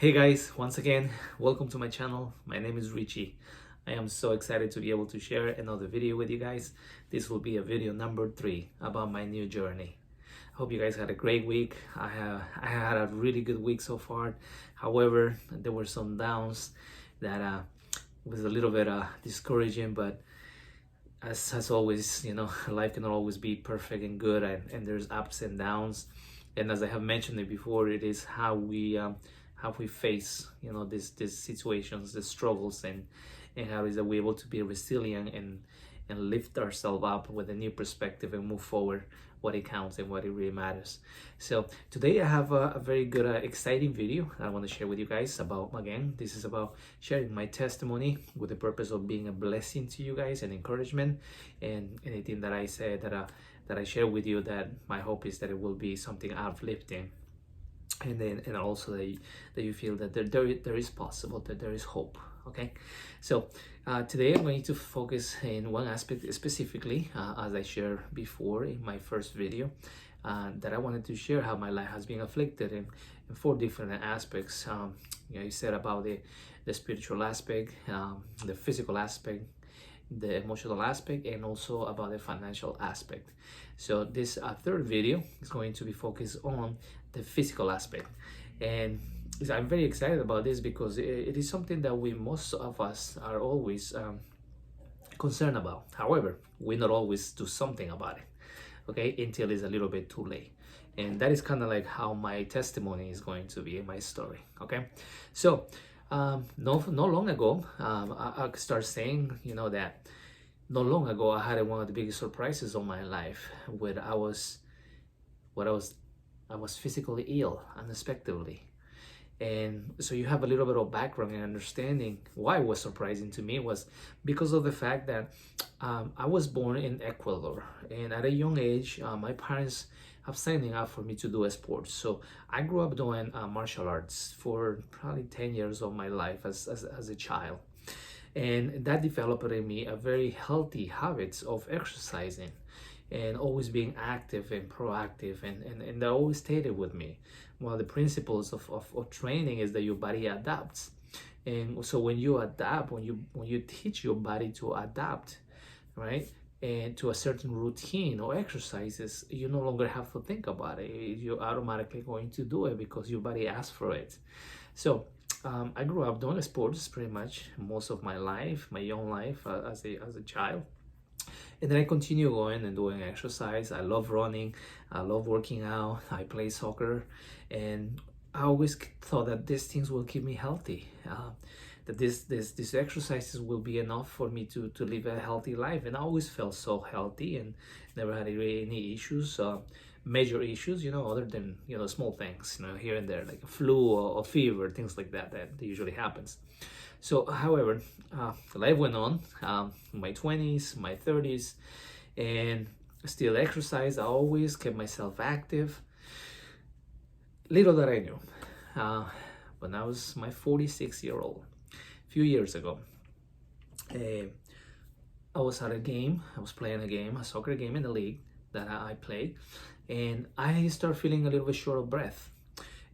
Hey guys, once again, welcome to my channel. My name is Richie. I am so excited to be able to share another video with you guys. This will be a video number 3 about my new journey. I hope you guys had a great week. I had a really good week so far. However, there were some downs that was a little bit discouraging, but as always, life cannot always be perfect and good, and there's ups and downs. And as I have mentioned it before, it is how we face these situations, the struggles, and how is that we're able to be resilient and lift ourselves up with a new perspective and move forward what it counts and what it really matters. So today I have a very good exciting video I want to share with you guys about. Again, this is about sharing my testimony with the purpose of being a blessing to you guys and encouragement, and anything that I say that I share with you, that my hope is that it will be something uplifting, and also that you feel that there is possible, that there is hope. Okay, so today I'm going to focus in one aspect specifically, as I shared before in my first video, that I wanted to share how my life has been afflicted in 4 different aspects. You said about the spiritual aspect, the physical aspect, the emotional aspect, and also about the financial aspect. So this third video is going to be focused on the physical aspect, and I'm very excited about this because it is something that most of us are always concerned about. However, we not always do something about it, okay, until it's a little bit too late. And that is kind of like how my testimony is going to be in my story. Okay, so no long ago, I start saying, that not long ago I had one of the biggest surprises of my life, where I was physically ill unexpectedly. And so you have a little bit of background and understanding why it was surprising to me. Was because of the fact that I was born in Ecuador, and at a young age, my parents have signed up for me to do a sport. So I grew up doing martial arts for probably 10 years of my life as a child. And that developed in me a very healthy habits of exercising and always being active and proactive, and that always stayed with me. One of the principles of training is that your body adapts. And so when you adapt, when you teach your body to adapt, right, and to a certain routine or exercises, you no longer have to think about it. You're automatically going to do it because your body asks for it. So I grew up doing sports pretty much most of my life, my young life, as a child. And then I continue going and doing exercise. I love running, I love working out, I play soccer, and I always thought that these things will keep me healthy, that these exercises will be enough for me to live a healthy life. And I always felt so healthy and never had really any issues, major issues, other than, small things, here and there, like a flu or fever, things like that usually happens. So, however, life went on, my 20s, my 30s, and still exercise. I always kept myself active. Little that I knew, when I was my 46-year-old, a few years ago, I was at a game. I was playing a soccer game in the league that I play, and I started feeling a little bit short of breath,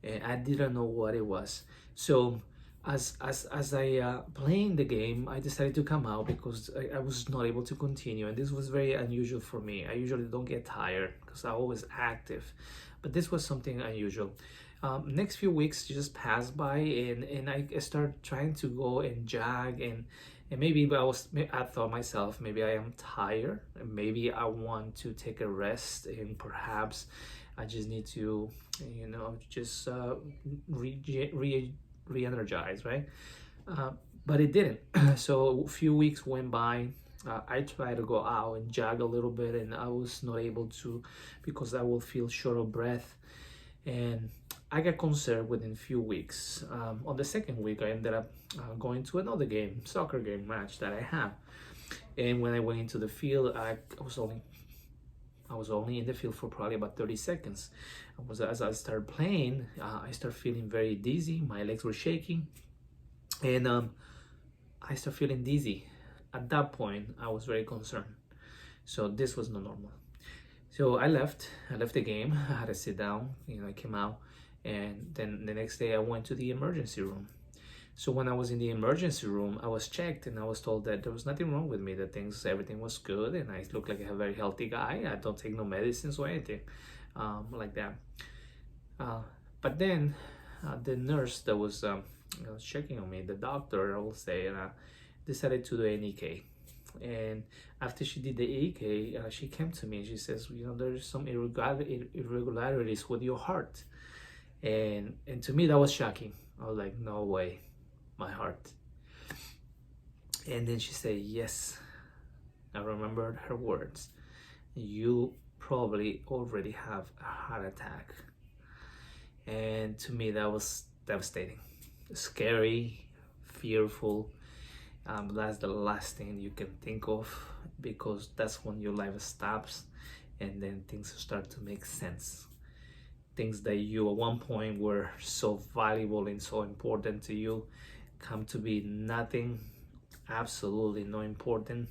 and I didn't know what it was. So as I playing the game, I decided to come out because I was not able to continue, and this was very unusual for me. I usually don't get tired because I'm always active, but this was something unusual. Next few weeks just passed by, and I started trying to go and jog, and maybe I thought myself, maybe I am tired, and maybe I want to take a rest, and perhaps I just need to, just re-energize, right? But it didn't. So a few weeks went by. I tried to go out and jog a little bit, and I was not able to because I will feel short of breath, and I got concerned within a few weeks. On the second week, I ended up going to another soccer game match that I have. And when I went into the field, I was only in the field for probably about 30 seconds. As I started playing, I started feeling very dizzy. My legs were shaking, and I started feeling dizzy. At that point, I was very concerned. So this was not normal. So I left the game. I had to sit down. I came out, And then the next day I went to the emergency room. So when I was in the emergency room, I was checked and I was told that there was nothing wrong with me, that everything was good, and I looked like a very healthy guy. I don't take no medicines or anything like that. But then the nurse that was checking on me, the doctor, I will say, decided to do an EK. And after she did the EK, she came to me and she says, there's some irregularities with your heart. And to me, that was shocking. I was like, no way, my heart. And then she said, yes, I remembered her words. You probably already have a heart attack. And to me, that was devastating, scary, fearful. That's the last thing you can think of, because that's when your life stops and then things start to make sense. Things that you at one point were so valuable and so important to you come to be nothing, absolutely no important.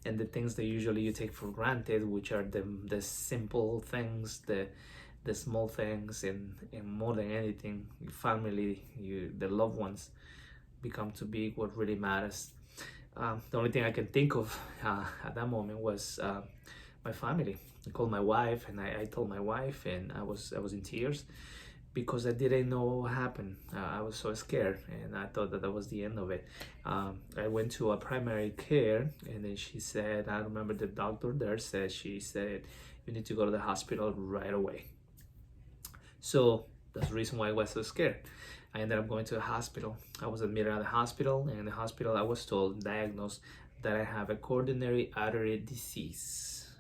And the things that usually you take for granted, which are the simple things, the small things, and more than anything, your family, the loved ones, become to be what really matters. The only thing I can think of at that moment was my family. I called my wife and I told my wife, and I was in tears because I didn't know what happened. I was so scared, and I thought that was the end of it. I went to a primary care, and then she said, I remember the doctor there said, she said, you need to go to the hospital right away. So that's the reason why I was so scared. I ended up going to the hospital. I was admitted at the hospital, and in the hospital I was diagnosed that I have a coronary artery disease.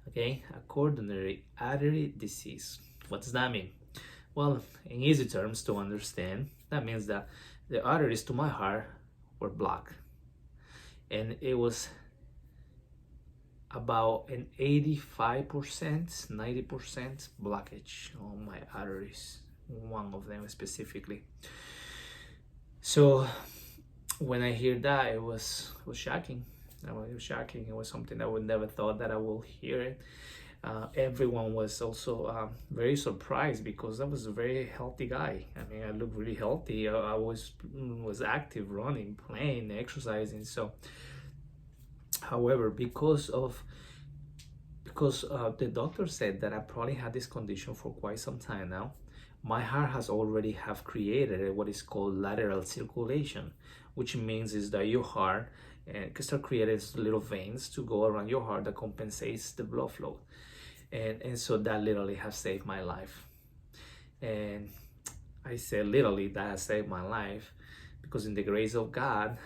Okay, a coronary artery disease. What does that mean? Well, in easy terms to understand, that means that the arteries to my heart were blocked, and it was about an 85%, 90% blockage on my arteries, one of them specifically. So when I hear that, it was shocking. It was shocking. It was something I would never thought that I will hear it. Everyone was also very surprised, because I was a very healthy guy. I mean, I looked really healthy. I was active, running, playing, exercising. So, however, because the doctor said that I probably had this condition for quite some time now, my heart has already have created what is called lateral circulation, which means is that your heart can start creating little veins to go around your heart that compensates the blood flow. And so that literally has saved my life. And I say literally that has saved my life, because in the grace of God,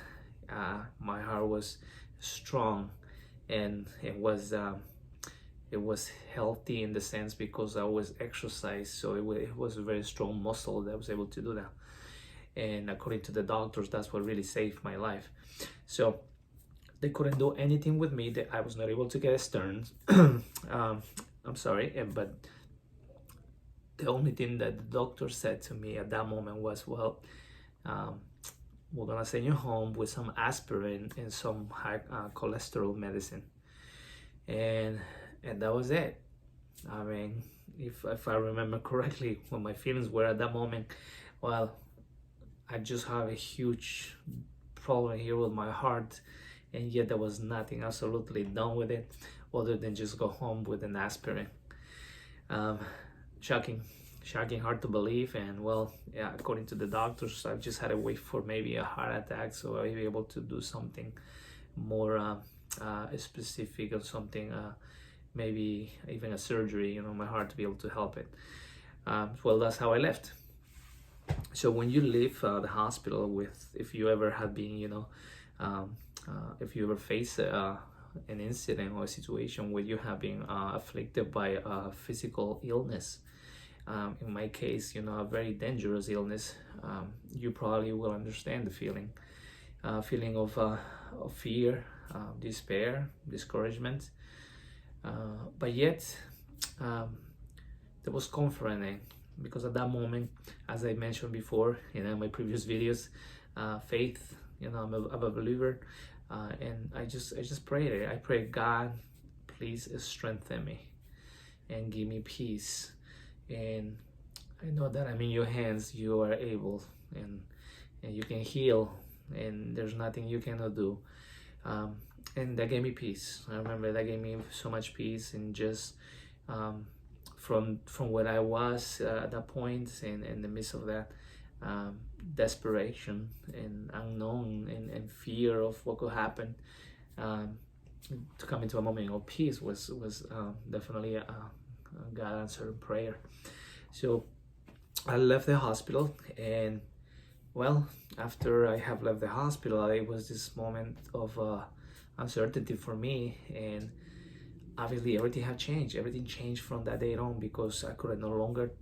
my heart was strong, and it was healthy in the sense because I was exercised, so it was a very strong muscle that was able to do that. And according to the doctors, that's what really saved my life. So they couldn't do anything with me. That I was not able to get a stents. I'm sorry, but the only thing that the doctor said to me at that moment was, well, we're gonna send you home with some aspirin and some high cholesterol medicine. And that was it. I mean, if I remember correctly, what my feelings were at that moment, well, I just have a huge problem here with my heart, and yet there was nothing absolutely done with it other than just go home with an aspirin. Shocking, hard to believe. And well, yeah, according to the doctors, I just had to wait for maybe a heart attack, so I'll be able to do something more specific, or something, maybe even a surgery, my heart, to be able to help it. Well, that's how I left. So when you leave the hospital if you ever have been, if you ever face an incident or a situation where you have been afflicted by a physical illness, in my case, a very dangerous illness, you probably will understand the feeling of fear, despair, discouragement, but yet there was comfort in it, because at that moment, as I mentioned before in my previous videos, faith, I'm a believer, and I just prayed it. I prayed, God, please strengthen me and give me peace. And I know that I'm in your hands. You are able, and you can heal, and there's nothing you cannot do. Um, and that gave me peace. I remember that gave me so much peace, and just um, from what I was at that point, and in the midst of that um, desperation and unknown and fear of what could happen, um, to come into a moment of peace was definitely a God answered prayer. So I left the hospital, and well, after I have left the hospital, it was this moment of uncertainty for me, and obviously everything had changed. Everything changed from that day on, because I could no longer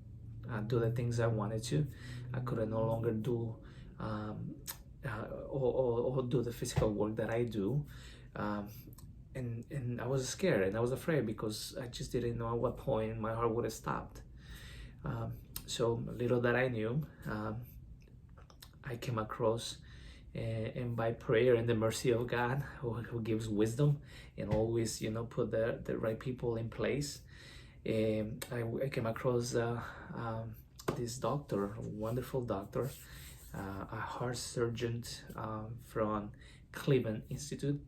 do the things I wanted to. I could no longer do um, or do the physical work that I do. Um, and I was scared and I was afraid, because I just didn't know at what point my heart would have stopped. So little that I knew, I came across, and by prayer and the mercy of God, who gives wisdom and always, put the right people in place, I came across this doctor, a wonderful doctor, a heart surgeon from Cleveland Institute,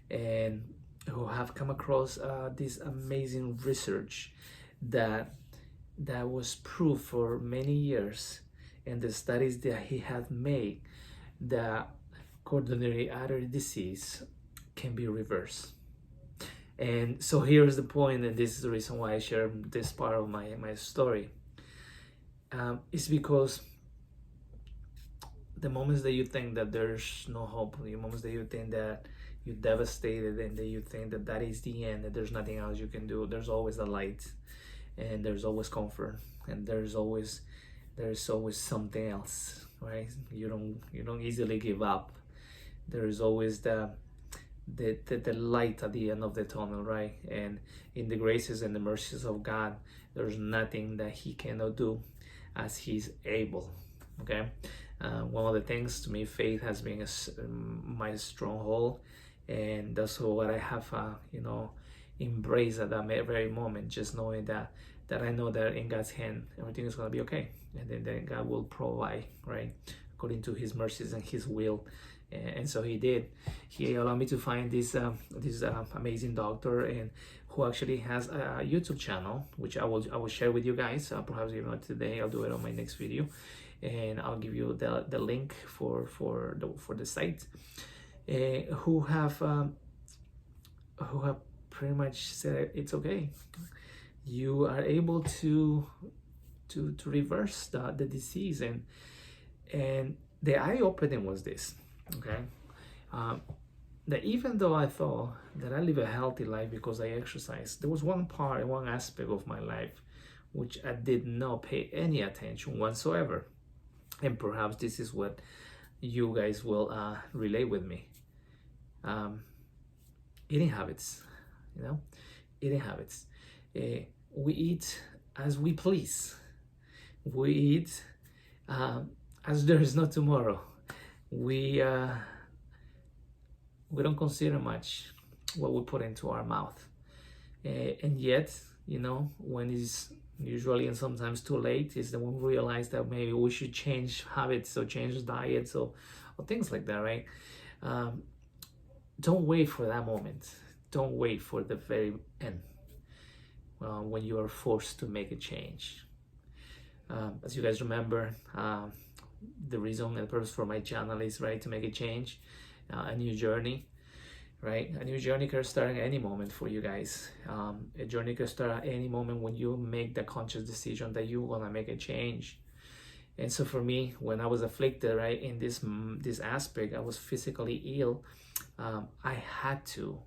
and who have come across this amazing research that was proved for many years, and the studies that he had made, that coronary artery disease can be reversed. And so here's the point, and this is the reason why I share this part of my story. It's because the moments that you think that there's no hope, the moments that you think that you're devastated, and that you think that that is the end, that there's nothing else you can do, there's always a light, and there's always comfort, and there's always something else, right? You don't easily give up. There's always the light at the end of the tunnel, right? And in the graces and the mercies of God, there's nothing that He cannot do, as He's able. Okay. One of the things, to me, faith has been my stronghold, and that's what I have embraced at that very moment, just knowing that I know that in God's hand everything is going to be okay, and then God will provide, right, according to His mercies and His will. And so He did. He allowed me to find this amazing doctor, and who actually has a YouTube channel, which I will share with you guys. Perhaps not today. I'll do it on my next video, and I'll give you the link for the site. Who have pretty much said it's okay. You are able to reverse the disease, and the eye opening was this. Okay, that even though I thought that I live a healthy life because I exercise, there was one aspect of my life which I did not pay any attention whatsoever, and perhaps this is what you guys will relate with me. Eating habits, eating habits. We eat as we please. We eat as there is no tomorrow. We don't consider much what we put into our mouth, and yet, when it's usually and sometimes too late, is when we realize that maybe we should change habits or change diets or things like that, right? Don't wait for that moment. Don't wait for the very end when you are forced to make a change. As you guys remember, the reason and the purpose for my channel is, right, to make a change, a new journey, right? A new journey can start at any moment for you guys. A journey can start at any moment when you make the conscious decision that you want to make a change. And so for me, when I was afflicted, right, in this aspect, I was physically ill. I had to.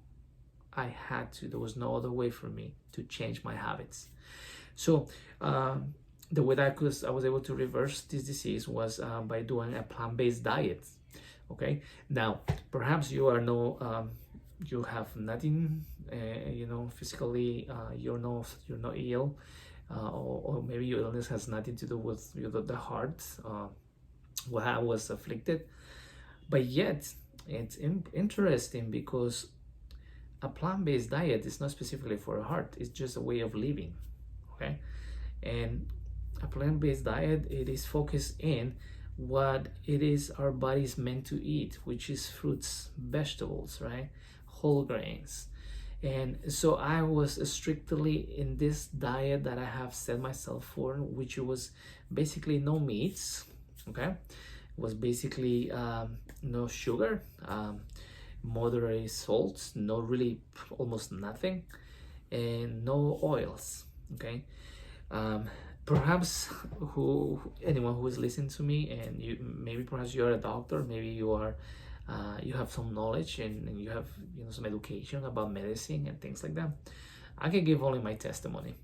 There was no other way for me to change my habits. So the way that I was able to reverse this disease was by doing a plant-based diet. Okay. Now, perhaps you are you have nothing, physically, you're not ill, or maybe your illness has nothing to do with the heart, where I was afflicted. But yet, it's interesting, because a plant-based diet is not specifically for a heart. It's just a way of living. Okay. And a plant-based diet, it is focused in what it is our body is meant to eat, which is fruits, vegetables, right? Whole grains. And so I was strictly in this diet that I have set myself for, which was basically no meats, okay? It was basically no sugar, moderate salts, no really, almost nothing, and no oils, okay? Perhaps anyone who is listening to me, and you maybe perhaps you're a doctor, maybe you are you have some knowledge and you have some education about medicine and things like that. I can give only my testimony.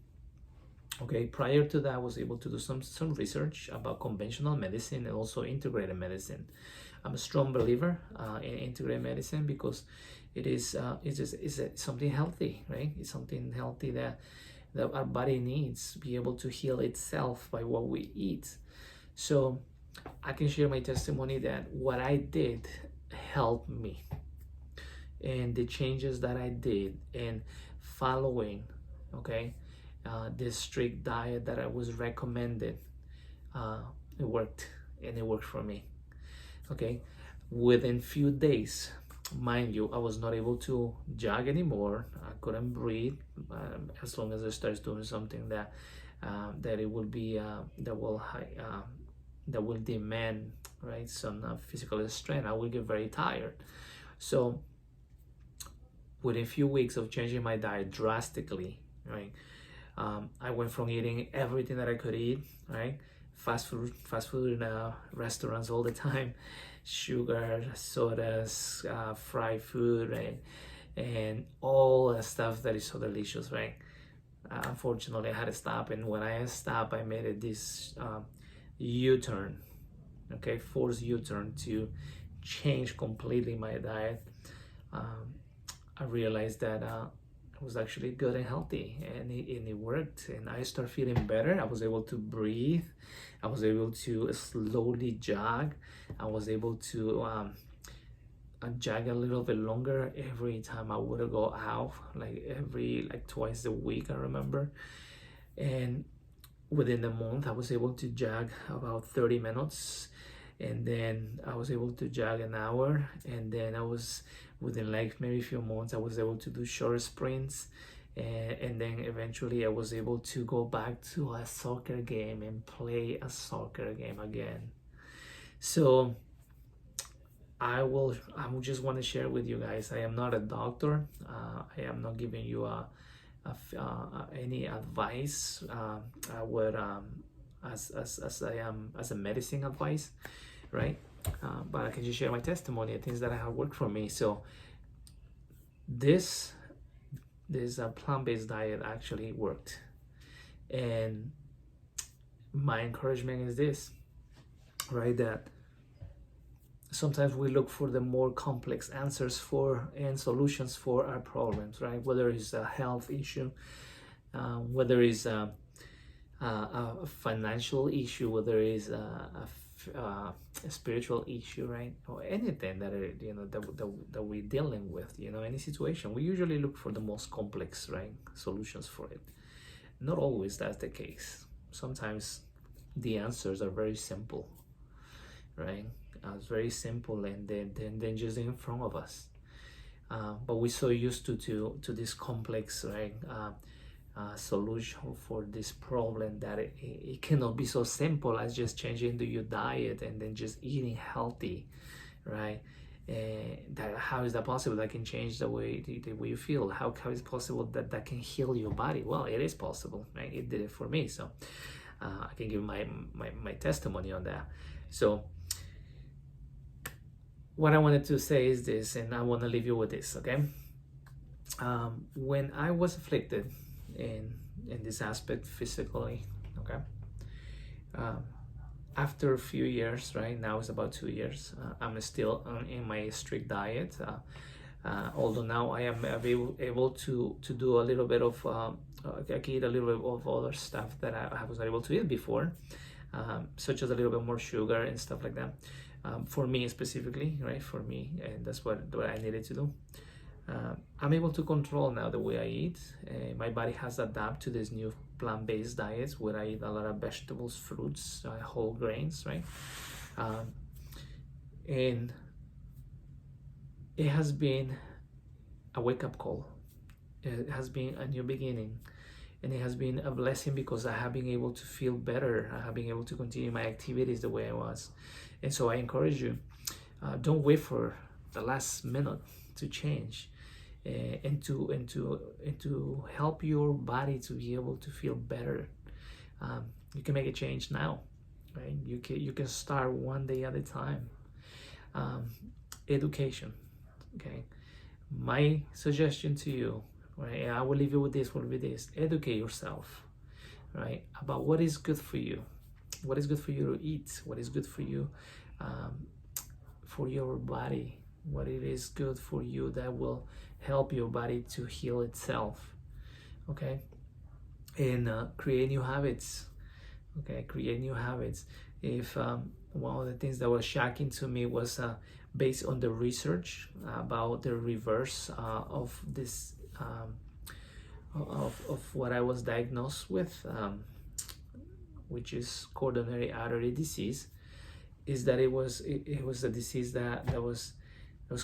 Okay, prior to that, I was able to do some research about conventional medicine and also integrated medicine. I'm a strong believer in integrated medicine because it's something healthy, right? It's something healthy that our body needs to be able to heal itself by what we eat. So I can share my testimony that what I did helped me, and the changes that I did in following, okay, this strict diet that I was recommended, it worked, and it worked for me. Okay, within few days, mind you, I was not able to jog anymore. I couldn't breathe as long as I started doing something that it will be that will demand, right, some physical strength. I will get very tired. So within a few weeks of changing my diet drastically, right, I went from eating everything that I could eat, right, fast food in restaurants all the time, sugar, sodas, fried food, right, and all the stuff that is so delicious, right. Unfortunately, I had to stop, and when I stopped, I made this U-turn, okay, forced U-turn to change completely my diet. I realized that it was actually good and healthy, and it worked, and I started feeling better. I was able to breathe. I was able to slowly jog. I was able to jog a little bit longer every time I would go out, like twice a week, I remember. And within a month, I was able to jog about 30 minutes, and then I was able to jog an hour, and then I was within like maybe a few months, I was able to do short sprints, and then eventually I was able to go back to a soccer game and play a soccer game again. So I just want to share with you guys, I am not a doctor. I am not giving you any advice as I am as a medicine advice, right? But I can just share my testimony, things that have worked for me. So this plant-based diet actually worked, and my encouragement is this, right, that sometimes we look for the more complex answers and solutions for our problems, right? Whether it's a health issue, whether it's a financial issue, whether it's a spiritual issue, right, or anything that that we're dealing with, any situation, we usually look for the most complex, right, solutions for it. Not always that's the case. Sometimes the answers are very simple, right? It's very simple, and then just in front of us. But we're so used to this complex, right, solution for this problem that it cannot be so simple as just changing your diet and then just eating healthy, right? How is that possible? That can change the way you feel. How is it possible that can heal your body? Well, it is possible, right? It did it for me, so I can give my testimony on that. So what I wanted to say is this, and I want to leave you with this, okay? When I was afflicted in this aspect physically, okay, after a few years, right now it's about 2 years, I'm still in my strict diet, although now I am able to do a little bit of I can eat a little bit of other stuff that I was not able to eat before, such as a little bit more sugar and stuff like that, for me specifically, right, for me, and that's what I needed to do. I'm able to control now the way I eat. My body has adapted to this new plant-based diets where I eat a lot of vegetables, fruits, whole grains, right? And it has been a wake-up call. It has been a new beginning, and it has been a blessing because I have been able to feel better. I have been able to continue my activities the way I was. And so I encourage you, don't wait for the last minute to change, and to help your body to be able to feel better. You can make a change now, right? You can start one day at a time. Education, okay? My suggestion to you, right? I will leave you with this. Educate yourself, right? About what is good for you. What is good for you to eat? What is good for you, for your body? What it is good for you that will help your body to heal itself, okay? And create new habits, okay? Create new habits. If one of the things that was shocking to me was based on the research about the reverse of this of what I was diagnosed with, which is coronary artery disease, is that it was a disease that was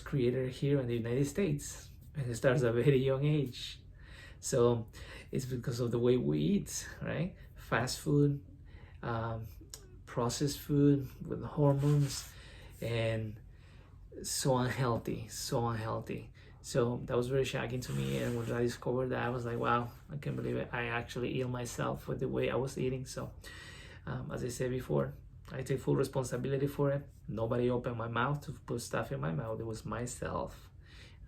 created here in the United States, and it starts at a very young age. So it's because of the way we eat, right? Fast food, processed food with hormones, and so unhealthy. So that was very shocking to me, and when I discovered that, I was like, wow, I can't believe it. I actually ill myself with the way I was eating. So as I said before, I take full responsibility for it. Nobody opened my mouth to put stuff in my mouth. It was myself.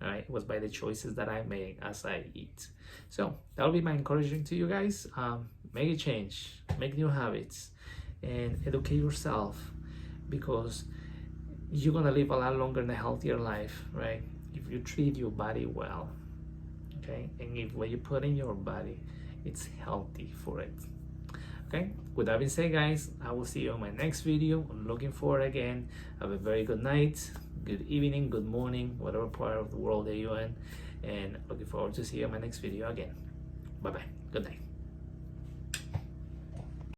All right, it was by the choices that I make as I eat. So that'll be my encouragement to you guys. Make a change, make new habits, and educate yourself, because you're gonna live a lot longer and a healthier life, right? If you treat your body well, okay, and if what you put in your body, it's healthy for it. Okay, with that being said, guys, I will see you on my next video. I'm looking forward again. Have a very good night, good evening, good morning, whatever part of the world that you're in, and looking forward to see you on my next video again. Bye bye. Good night.